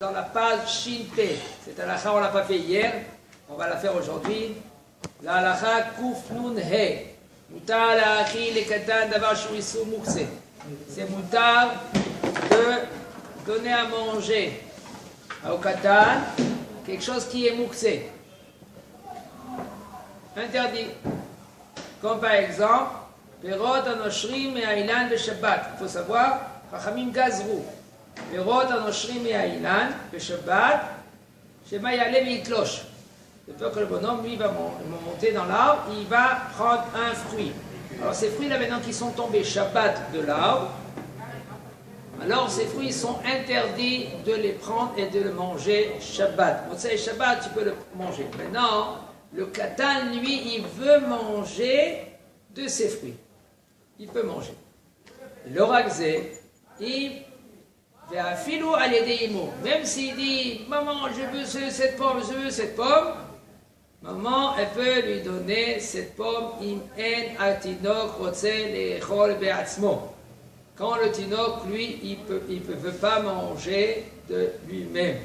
Dans la page Shin P, cette halakha on l'a pas fait hier, on va la faire aujourd'hui. La halakha Kuf Nun He. Mutar la'achi le katan davar shu isur mukse. C'est mutar de donner à manger au katan quelque chose qui est mukse. Interdit. Comme par exemple, Perot anoshrim et ailan be Shabbat. Il faut savoir, Chachamim gazrou. Perot anoshrim et ailan be Shabbat. Shema yale veitlosh. De peur que le bonhomme, lui, va monter dans l'arbre, il va prendre un fruit. Alors ces fruits-là, maintenant qui sont tombés Shabbat de l'arbre, alors ces fruits sont interdits de les prendre et de les manger Shabbat. Motsei Shabbat, tu peux le manger. Maintenant, le katan, lui, il veut manger de ces fruits. Il peut manger. Le ragzé, il même s'il dit, maman, je veux cette pomme, je veux cette pomme, maman, elle peut lui donner cette pomme, quand le tinok, lui, il ne veut pas manger de lui-même.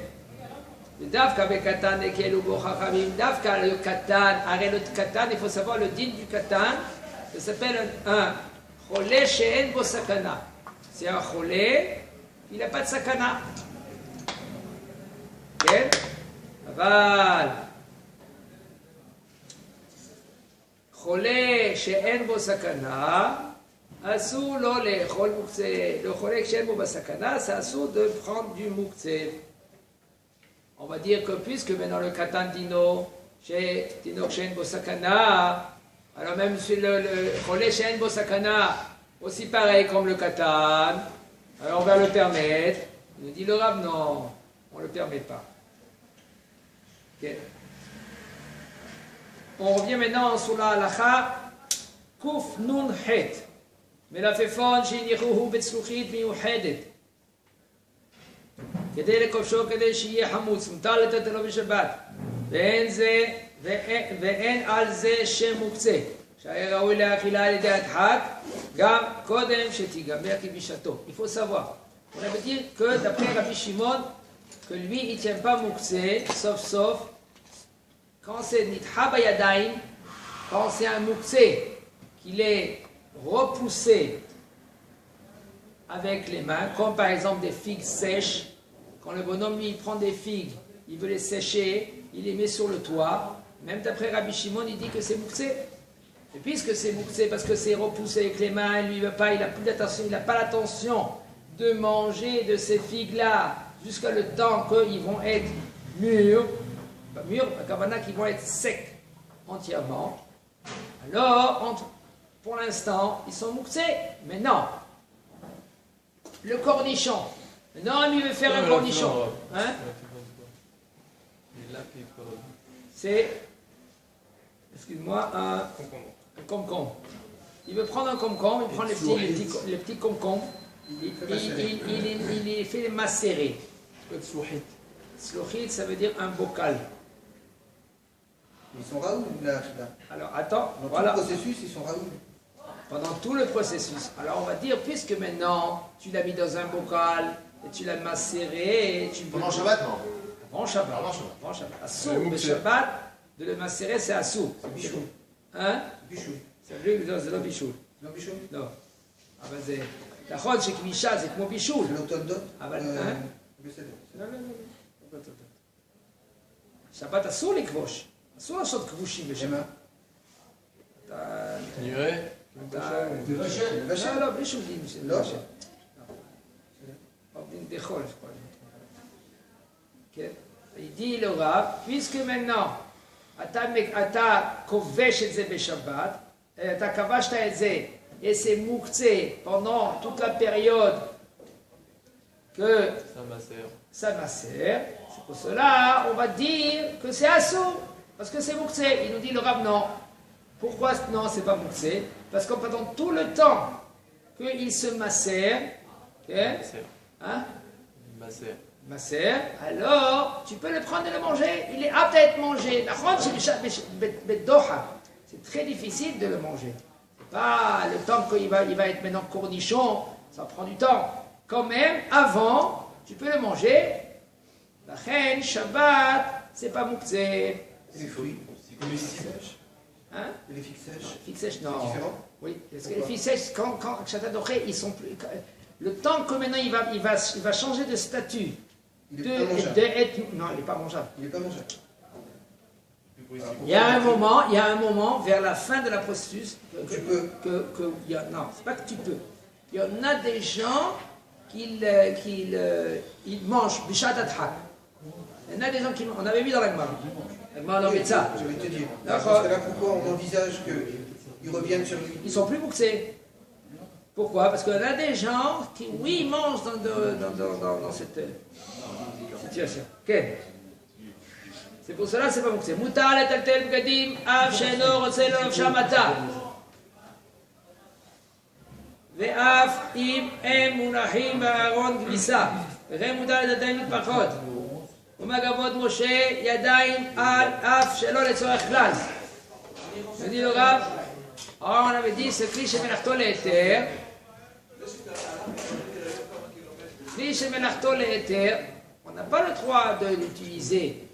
Dafka le katan, il faut savoir le din du katan, ça s'appelle un cholé she'en bo sakana. C'est un cholé, il n'a pas de sakana. Ok? Aval. Cholé she'en bo sakana, asou lo le chol mukse. Le cholé she'en bo sakana, c'est asou de prendre du mukse. On va dire que puisque maintenant le katan dino, chez dino she'en bo sakana, alors même si le cholé she'en bo sakana, aussi pareil comme le katan, alors on va le permettre. Il nous dit le Rav, non, on ne le permet pas. Okay. On revient maintenant sur la halakha Kuf Nun Het. מלפפון שהניחוהו בצלוחית מיוחדת כדי לכובשו כדי שיהיה חמוץ, מותר לתת לו בשבת, ואין על זה שם מוקצה, שהיה ראוי לאכילה על ידי הדחק, גם קודם שתיגמר כבישתו. Il faut savoir. On veut dire que d'après Rabbi Shimon, que lui il ne tient pas muktzeh, sauf quand c'est nitha bayadaim, quand c'est un muktzeh qu'il est repoussé avec les mains, comme par exemple des figues sèches. Quand le bonhomme lui, il prend des figues, il veut les sécher, il les met sur le toit. Même d'après Rabbi Shimon, il dit que c'est muktzeh. Et puisque c'est muktzeh, parce que c'est repoussé avec les mains, lui, il veut pas, il n'a plus d'attention, il n'a pas l'attention de manger de ces figues-là jusqu'à le temps qu'ils vont être mûrs, pas mûrs, qu'ils vont être secs entièrement. Alors, pour l'instant, ils sont muktzeh. Mais non. Le cornichon. Non, il veut faire un cornichon. Hein? C'est, excuse-moi, un concombre. Il veut prendre un concombre, il prend les petits concombres, il les fait macérer. Sluchit, ça veut dire un bocal. Ils sont raoul, là. Alors, attends, dans voilà. tout le processus, ils sont raoul. Pendant tout le processus. Alors, on va dire, puisque maintenant, tu l'as mis dans un bocal, et tu l'as macéré, et tu peux... Pendant Shabbat, non? Avant Shabbat. Avant Shabbat. Assour, le Shabbat, de le macérer, c'est assour. C'est bichou. Hein? Bichou. C'est lui, c'est le bichou. Non, bichou. Non. Ah ben c'est... La chod, c'est kvisha, c'est comme bichou. C'est l'automne. Ah ben, hein? Non. Shabbat, assour les kvosh. Assour la chod kvushim, le Shabbat. Nuré? לא, בלי שום דין של משהו. דין דחול, je crois. כן? Il dit le Rav, puisque maintenant אתה כובש את זה בשבת, אתה כבשת את זה, et c'est muktzeh pendant toute la période que ça macère, c'est pour cela on va dire que c'est assour, parce que c'est muktzeh. Il nous dit le Rav, non. Pourquoi non, c'est pas muktzeh? Parce que pendant tout le temps qu'il se macère, okay, hein? Macère, alors tu peux le prendre et le manger. Il est apte à être mangé. C'est très difficile de le manger. C'est pas le temps qu'il va être maintenant cornichon, ça prend du temps. Quand même, avant, tu peux le manger Ken, Shabbat, c'est pas Moukse. Les fruits, les figues sèches. Hein? Les figues sèches. Les figues sèches, non. C'est différent? Oui, parce que les figues sèches, quand Chatadoché, ils sont plus. Le temps que maintenant il va changer de statut. Il est pas mangeable. Non, il n'est pas mangeable. Il n'est pas mangeable. Il y a un moment, vers la fin de la processus, non, c'est pas que tu peux. Il y en a des gens qui mangent Bishat Adhak. Il y en a des gens qui on avait vu dans la Gemara. La Gemara dans Betsa. Je vais te dire. Parce que là, pourquoi on envisage qu'ils reviennent sur lui? Ils sont plus bouxés. Pourquoi? Parce qu'il y en a des gens qui, oui, mangent dans cette situation. Ok. C'est pour cela, c'est pas bouxé. Moutar letaltel bgadim, av she'eno rotze lo nafsha mata. ואף אם הם מונחים בארון כביסה, וכן מותר לדתיים מתפחות. ומגבות משה ידיים על אף שלא לצורך כלל. dit le Rav, alors on avait dit ce kli shemelachto le'eter. Kli shemelachto le'eter, on n'a pas le droit de l'utiliser,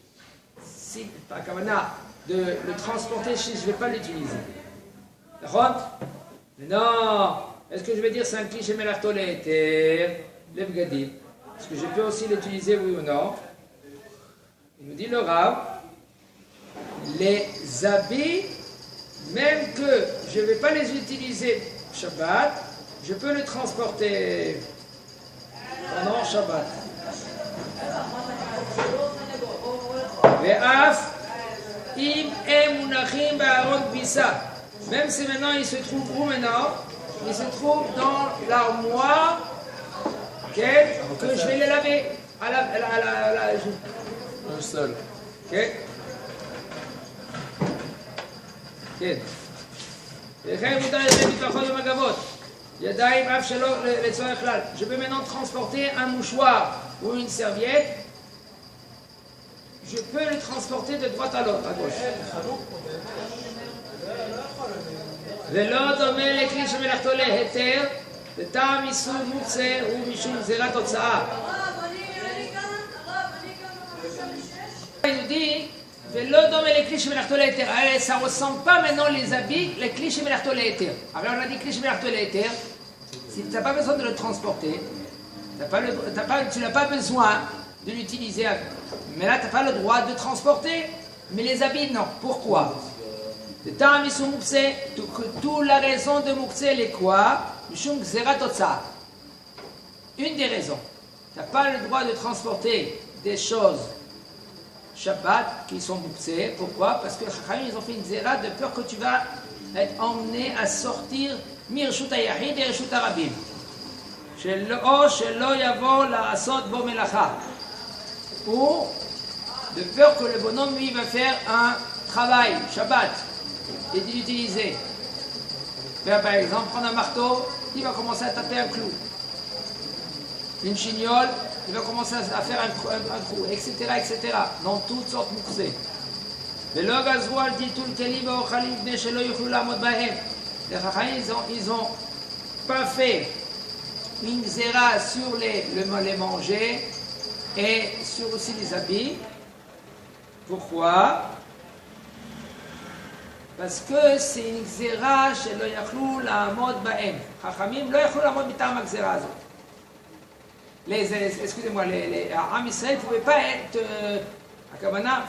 si pas kavana, de le transporter si je ne vais pas l'utiliser. D'accord? Non. Est-ce que je vais dire c'est un kli shemelachto le'eter, le bgadim? Est-ce que je peux aussi l'utiliser, oui ou non? Il nous dit le Rav, les habits, même que je ne vais pas les utiliser Shabbat, je peux le transporter pendant Shabbat. Ve'af im emunachim ba'aron bisa. Même si maintenant il se trouve où maintenant? Il se trouve dans l'armoire que je vais les laver à un seul. Ok. כן. וכן מותר לדעת מתפחות במגבות. ידיים אף שלא לצורך כלל. Je peux maintenant transporter un mouchoir ou une serviette. Je peux le transporter de droite à l'autre, à gauche. ולא דומה לכלי שמלאכתו להיתר, לטעם איסור מוקצה ומשום גזירת הוצאה. Il nous dit, ça ne ressemble pas maintenant les habits, les clichés mélartoléter. Alors on a dit clichés mélartoléter, si tu n'as pas besoin de le transporter, tu n'as pas besoin de l'utiliser, mais là tu n'as pas le droit de transporter, mais les habits non. Pourquoi? Toute la raison de Moukse, elle est quoi? Une des raisons. Tu n'as pas le droit de transporter des choses Shabbat qui sont mouxés. Pourquoi? Parce que ils ont fait une zéra de peur que tu vas être emmené à sortir mirshut hayahid et reshut harabim. Shelo yavo la'asot bo melacha. Ou de peur que le bonhomme lui va faire un travail Shabbat et d'utiliser. Par exemple, prendre un marteau, il va commencer à taper un clou. Une chignole, il va commencer à faire un trou, etc., etc., dans toutes sortes de mouxés. Les ils ont pas fait une zéra sur les manger et sur aussi les habits. Pourquoi? Parce que c'est une zéra chez le yachlou la mode bahem. Chachamim lo yachlou la mode mitam zéra azot. Excusez-moi, les Am Israël ne pouvaient pas être à Kavana,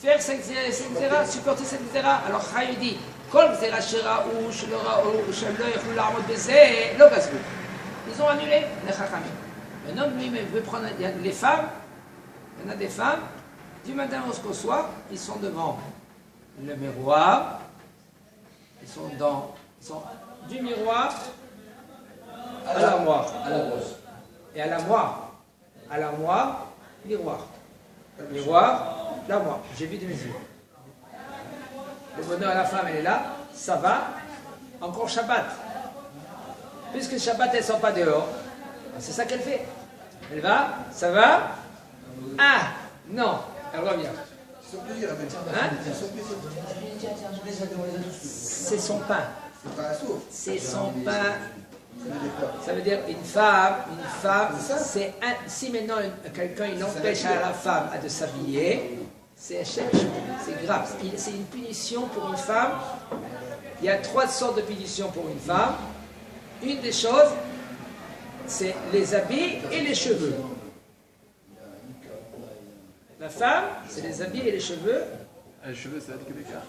faire cette zéra, supporter cette zéra. Alors Chaim dit, Kol zéra sheraou, shelo yachlou la'amod bezeh, lo gazlou. Ils ont annulé les Chachamim. Un homme, lui, veut prendre les femmes, il y en a des femmes, du matin jusqu'au soir, ils sont devant le miroir, ils sont du miroir à l'armoire, et à l'armoire, miroir, l'armoire, j'ai vu de mes yeux. Le bonheur à la femme, elle est là, ça va, encore Shabbat. Puisque Shabbat, elle ne sort pas dehors, c'est ça qu'elle fait. Elle va, ça va, ah, non, elle revient. Hein? C'est son pain. C'est son pain Ça veut dire une femme, c'est si maintenant quelqu'un il empêche à la femme de s'habiller, c'est grave. C'est une punition pour une femme. Il y a 3 sortes de punitions pour une femme. Une des choses, c'est les habits et les cheveux. La femme, c'est les habits et les cheveux. Les cheveux, ça va être que des cas.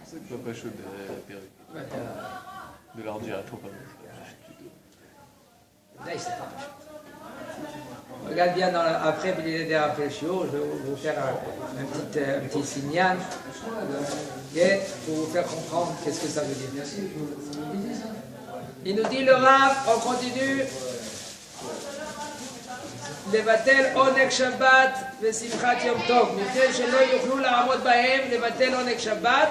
C'est que pas chaud de la perruque. De leur dire trop pas. Là, il s'est pas chaud. Regarde bien après le chiot, je vais vous faire un petit signal pour vous faire comprendre qu'est-ce que ça veut dire. Il nous dit le Rav, on continue. לבטל עונג שבת ושמחת יום טוב, מפני שלא יוכלו לעמוד בהם לבטל עונג שבת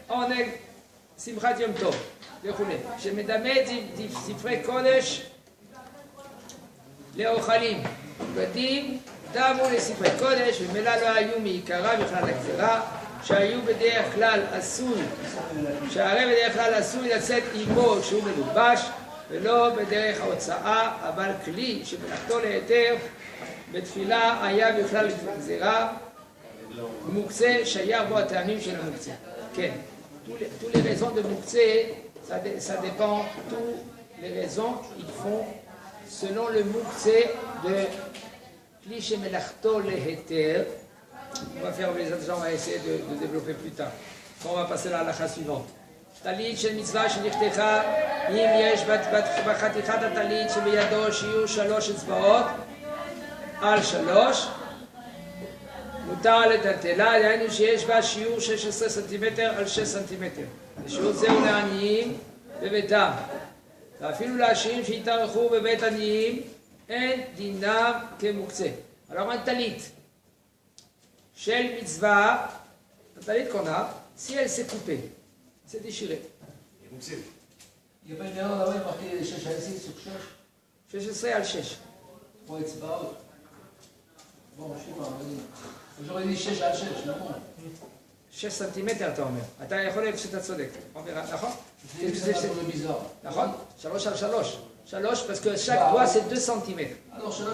עונג שמחת יום טוב וכו'. שמדמה ספרי קודש לאוכלים, בדים דמו לספרי קודש, ומילא לא היו מעיקרה בכלל הגזירה, שהיו בדרך כלל עשוי, שהרי בדרך כלל עשוי לצאת עמו כשהוא מלובש, ולא בדרך ההוצאה, אבל כלי שמלאכתו להיתר בתפילה היה בכלל גזירה, מוקצה שייך בו הטעמים של המוקצה. כן, tous les raisons de muktzeh, ça dépend, tous les raisons, ils font selon le muktzeh de kli shemelachto leheter. On va faire les autres, on va essayer de développer plus tard. On va passer à la halakha suivante. טלית של מצווה שנכתכה, אם יש בחתיכת הטלית שבידו שיהיו 3 אצבעות על 3, מותר לטלטלה, דהיינו שיש בה שיעור 16 סנטימטר על 6 סנטימטר. ושיעור זהו לעניים בביתם. ואפילו לעשירים שהתארחו בבית עניים, אין דינם כמוקצה. Alors un talit של מצווה, הטלית qu'on a, si elle s'est coupée, c'est déchiré. Il n'y a pas une erreur là-bas, il marqué 6 à 6 sur 6. 16 על 6. 3 אצבעות. Bon, je sais pas, vas-y. J'aurais dit 6 à 6, c'est bon. 6 סנטימטר אתה אומר. אתה יכול להיות שאתה צודק. נכון? C'est bizarre. נכון? 3 על 3. 3 parce que chaque doigt c'est 2 סנטימטר. Alors 3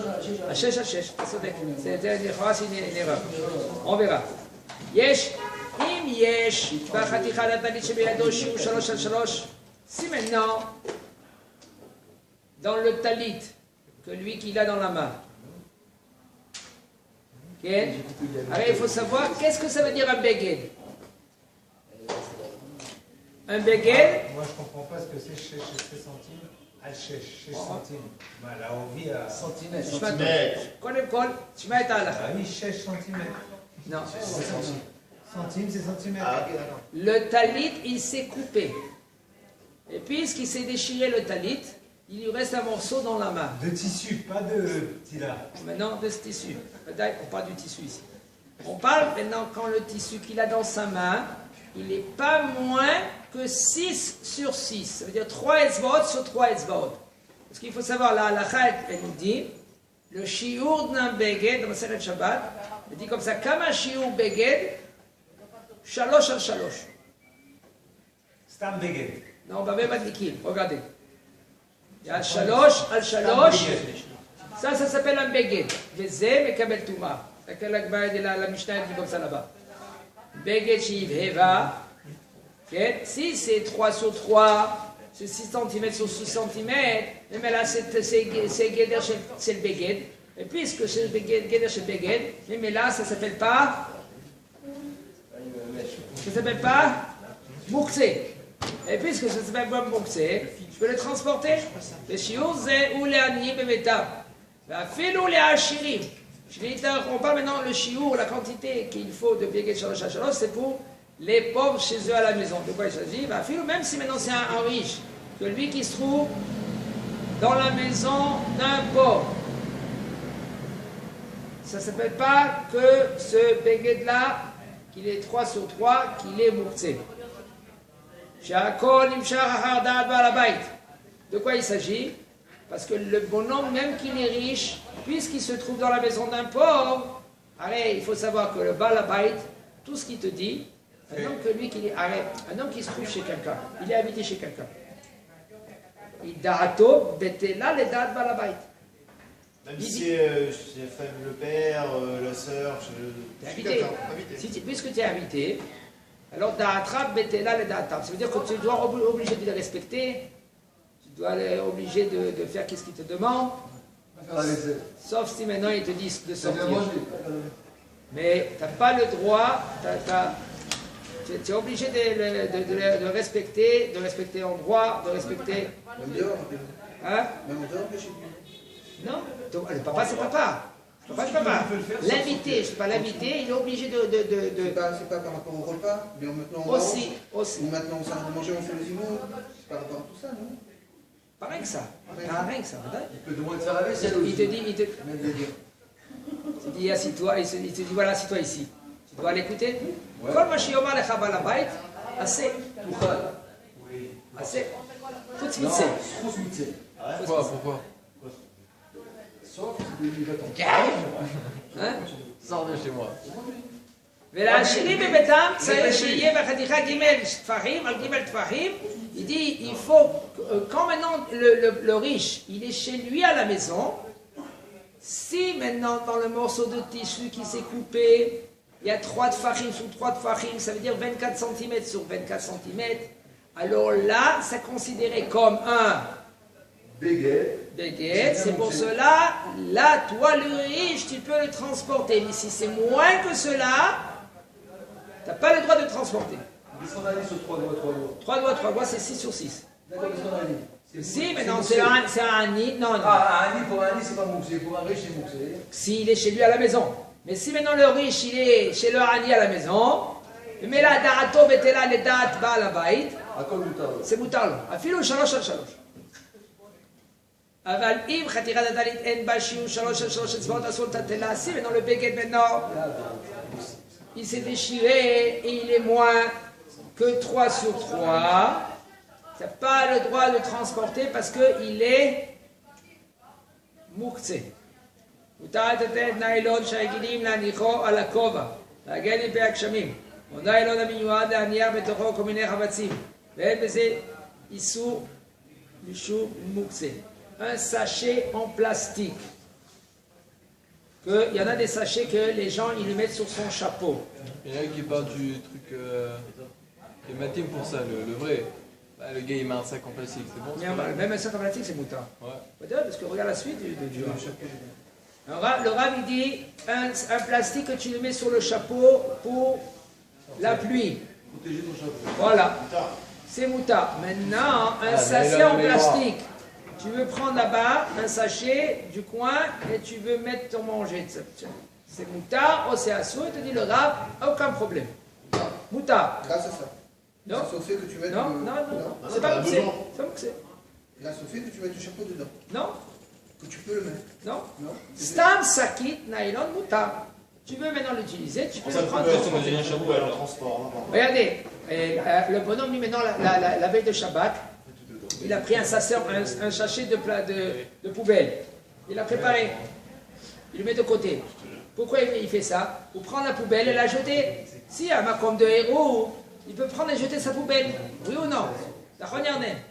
à 6. À 6 על 6, אתה צודק. לכאורה c'est une erreur. On verra. יש, אם יש בחתיכת הטלית שבידו שיעור 3 על 3, si maintenant, dans le talit, que lui qu'il a dans la main, okay? Alors il faut savoir, qu'est-ce que ça veut dire un beged? Un beged? Moi je comprends pas ce que c'est 6 centimes à 6 centimes. Là on vit à Centimètres. קודם כל, תשמע את ההלכה. Ah oui, 6 centimètres. Non. Centimes, c'est centimètres. Le talit, il s'est coupé. Et puisqu'il s'est déchiré le talit, il lui reste un morceau dans la main. De tissu, pas de tila. Maintenant, de ce tissu. On parle du tissu ici. On parle maintenant quand le tissu qu'il a dans sa main, il n'est pas moins que 6 sur 6. Ça veut dire 3 etzbaot sur 3 etzbaot. Parce qu'il faut savoir, la halakha, elle nous dit, le shiur d'un beged, dans la Masechet Shabbat, elle dit comme ça, kama shiur beged, 3 על 3. Stam beged. Non, במה מדליקים, regardez. Il y a 3 על 3, ça s'appelle un beged. וזה מקבל טומאה. תקל הגמרא למשנה, dit comme ça là-bas. beged שיבהבה, כן? Si c'est 3 sur 3, c'est 6 cm sur 6 cm, mais là c'est geder c'est le beged. Et puisque c'est le geder c'est le beged, mais là ça s'appelle pas... Ça ne s'appelle pas muktzeh. Et puisque ça s'appelle pas muktzeh, je peux le transporter. Le shiur c'est ou les aniyim bebetam. Afilou les ashirim. On parle maintenant le shiur, la quantité qu'il faut de beged 3 à 3, c'est pour les pauvres chez eux à la maison. De quoi il s'agit? Afilou, même si maintenant c'est un riche, que lui qui se trouve dans la maison d'un pauvre. Ça ne s'appelle pas que ce beged là, qu'il est 3 sur 3, qu'il est muktzeh. De quoi il s'agit? Parce que le bonhomme, même qu'il est riche, puisqu'il se trouve dans la maison d'un pauvre, allez, il faut savoir que le Baal Habayit, tout ce qu'il te dit, Un homme que lui, un homme qui se trouve chez quelqu'un, il est habité chez quelqu'un. Il da'ato betela le da'at balabait. Même si c'est le père, la sœur, T'es habité. Puisque tu es habité, alors da'atra betela le da'atam. Ça veut dire que tu dois obligé de les respecter, tu dois être obligé de faire qu'est-ce qu'ils te demandent. Sauf si maintenant ils te disent de sortir. Mais tu n'as pas le droit, tu es obligé de respecter en droit, de respecter. Même dehors. Hein? Même en dehors, chez lui. Non, le papa c'est papa. Le papa c'est papa. L'invité, je ne sais pas l'invité, il est obligé de. C'est pas par rapport au repas, mais maintenant on Aussi. Ou maintenant on s'arrête de manger, on fait les humours. C'est par rapport à tout ça, non? Pas rien que ça. Rien que ça. Il peut demander de faire la vaisselle. Il te dit assis-toi, il te dit voilà, assis-toi ici. Tu dois l'écouter. Kol ma shiomar lecha bal habayit, assez. Assez. Chutz mitzeh. Pourquoi Sauf il va tomber. Hein? Ça revient chez moi. ולעשירים בביתם צריך שיהיה בחתיכה ג' טפחים על ג' טפחים. Il dit, il faut, quand maintenant le riche, il est chez lui à la maison, si maintenant dans le morceau de tissu qui s'est coupé, il y a 3 tfachim sur 3 tfachim, ça veut dire 24 cm sur 24 cm, alors là, c'est considéré comme un béguet. C'est pour cela, là, toi le riche, tu peux le transporter. Mais si c'est moins que cela, tu n'as pas le droit de transporter. Qu'est-ce qu'on a dit sur 3 doigts 3 doigts, c'est 6 sur 6. D'accord, qu'est-ce qu'on a dit? Si, mais non, c'est un nid. Non. Ah, un nid, pour un nid, c'est pas mouxé. Pour un riche, c'est mouxé. S'il est chez lui à la maison. Mais si maintenant le riche, il est chez le Hani à la maison, mais là, da'ato betela le da'at ba'al habayit, c'est moutar לו. אפילו 3 על 3. אבל אם חתיכת הטלית אין בה שיעור 3 על 3 אצבעות, אסור לטלטל להשיא, maintenant le béguet maintenant, il s'est déchiré et il est moins que 3 sur 3. Tu n'as pas le droit de transporter parce qu'il est מוקצה. מותר לטלטל ניילון שהרגילים להניחו על הכובע, להגן מפני הגשמים, או ניילון המיועד להניח בתוכו כל מיני חבצים, ואין בזה איסור משום מוקצה. Un sachet en plastique. Il y en a des sachets que les gens ils le mettent sur son chapeau. Il y en a qui parlent du truc le matin pour ça, le vrai. Bah, le gars il met un sac en plastique, c'est bon. Même un sac en plastique c'est moutarde. Ouais. Peut-être parce que regarde la suite du Rav. Le Rav il dit un plastique que tu le mets sur le chapeau pour la pluie. Protéger ton chapeau. Voilà. C'est moutarde. Maintenant un sachet en plastique. Tu veux prendre là-bas un sachet du coin et tu veux mettre ton manger. C'est moutarde, ou c'est assou, il te dit le Rav, aucun problème. Moutarde. Grâce à ça. Non. Grâce au fait que tu mettes Non, c'est pas mouxé. C'est pas mouxé. Grâce au fait que tu mettes du chapeau dedans. Non, Que tu peux le mettre. non. Non. Stam sakit nylon moutarde. Tu veux maintenant l'utiliser, tu peux le prendre. un chapeau à transport. Regardez, le bonhomme, lui, maintenant, la veille de Shabbat, il a pris un sachet de poubelle. Il l'a préparé. Il le met de côté. Pourquoi il fait ça? Pour prendre la poubelle et la jeter. Si un makom de héros, il peut prendre et jeter sa poubelle. Oui ou non?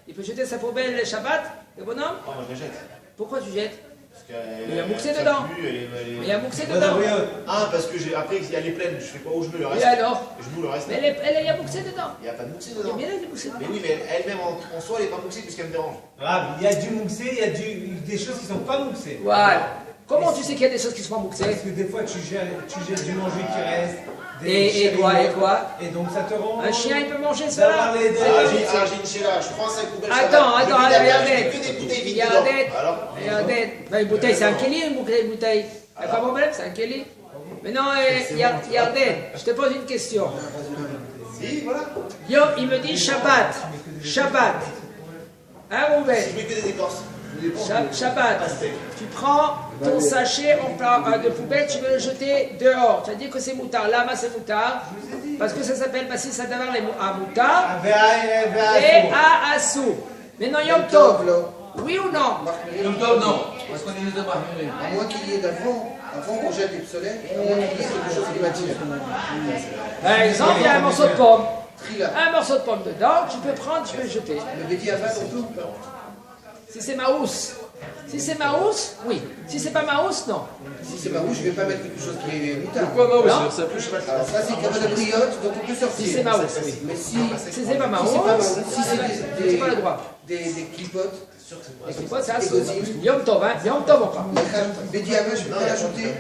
Il peut jeter sa poubelle le Shabbat, le bonhomme? Oh, moi je la jette. Pourquoi tu jettes? Parce qu'elle Il y a mouxé dedans. Il y a mouxé dedans. Ah, parce que après, elle est pleine, je fais quoi où je mets le reste? Et alors? Je mets le reste. Mais il y a mouxé dedans. Il n'y a pas de mouxé Il y a dedans. bien des mouxé dedans. Mais oui, mais elle-même en soi, elle n'est pas mouxée puisqu'elle me dérange. Ah, il y a du mouxé, il y a des choses qui ne sont pas mouxées. Voilà. Comment tu sais qu'il y a des choses qui sont mouxées? Parce que des fois, tu jettes du manger qui reste. Et quoi? Et donc ça te rend. Un chien, il peut manger Ça va cela? parler de- J'ai une chéla, je prends 5 poubelles. Attends, regardez. Que des bouteilles vides dedans. Alors Une bouteille, c'est un kelly, une bouteille. Il n'y a pas de problème, c'est un kelly. Mais non, Yarden, je te pose une question. si, voilà. Yo, il me dit Shabbat. Hein, Rouben? Je mets que des écorces. Shabbat. Tu prends ton sachet de poubelle, tu veux le jeter dehors. Tu as dit que c'est moutard. Là-bas, c'est moutard. Parce que ça s'appelle Bassi Sadavar à moutard et à Assou. Maintenant, Yom Tov. Oui ou non? Yom Tov, non. Parce qu'on est les deux mariés. À moins qu'il y ait avant qu'on jette les psolètes, à moins qu'il y ait quelque chose qui m'attire. Par exemple, il y a un morceau de pomme. Trila. Un morceau de pomme dedans, tu peux prendre, tu peux le jeter. Le bédiavat, on peut ou pas? Si c'est maousse. Si c'est maousse, oui. Si c'est pas maousse, non. Si c'est maousse, je ne vais pas mettre quelque chose qui est moutarde. Pourquoi Non. Maousse ça plus Alors ça, c'est cabane de briotte, donc on peut sortir. Si c'est maousse, oui. Mais si Si c'est pas si maousse, c'est pas maousse, si c'est c'est pas le droit. des clipotes, Et puis, ça, Des c'est gosines. Yom Tov, hein. Yom Tov, on parle. bédiavat, je peux pas l'ajouter.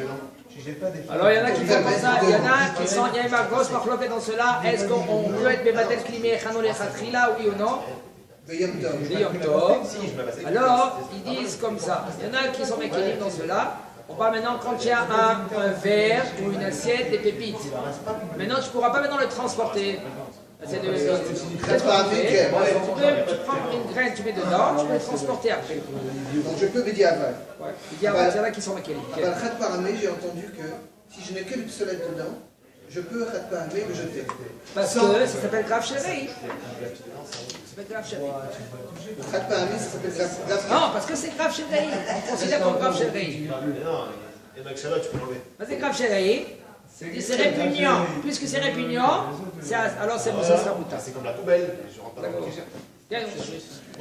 Alors, il y en a qui font comme ça, il y en a qui sont, il y a une grosse marloquette dans cela. Est-ce qu'on peut être Bebatel Klimé, Chanol et Khatrila, oui ou non? Le Yom Tov. Des Yom Tov. Alors, ils disent comme ça. Il y en a qui sont mécaniques dans cela. On parle maintenant quand il y a un verre ou une assiette, des pépites. Maintenant, tu ne pourras pas maintenant le transporter. C'est de. Qu'est-ce qu'on fait? Tu prends une graine, tu mets dedans, tu peux le transporter après. Donc je peux bédiavat. Ouais. Il y en a qui sont mécaniques. Dans le Khat Paramé, j'ai entendu que si je n'ai que le psolète dedans, je peux Khat Paramé le jeter. Parce que ça s'appelle grave chéri. Ça s'appelle grave chéri. Khat Paramé, ça s'appelle grave. Non, parce que c'est grave chéri. On considère comme grave chéri. Mais non, il y en a que celle-là, tu peux l'enlever. C'est grave chéri. C'est répugnant. Puisque c'est répugnant, alors c'est sera moutarde. C'est comme la poubelle. Je rentre pas dans le Bien.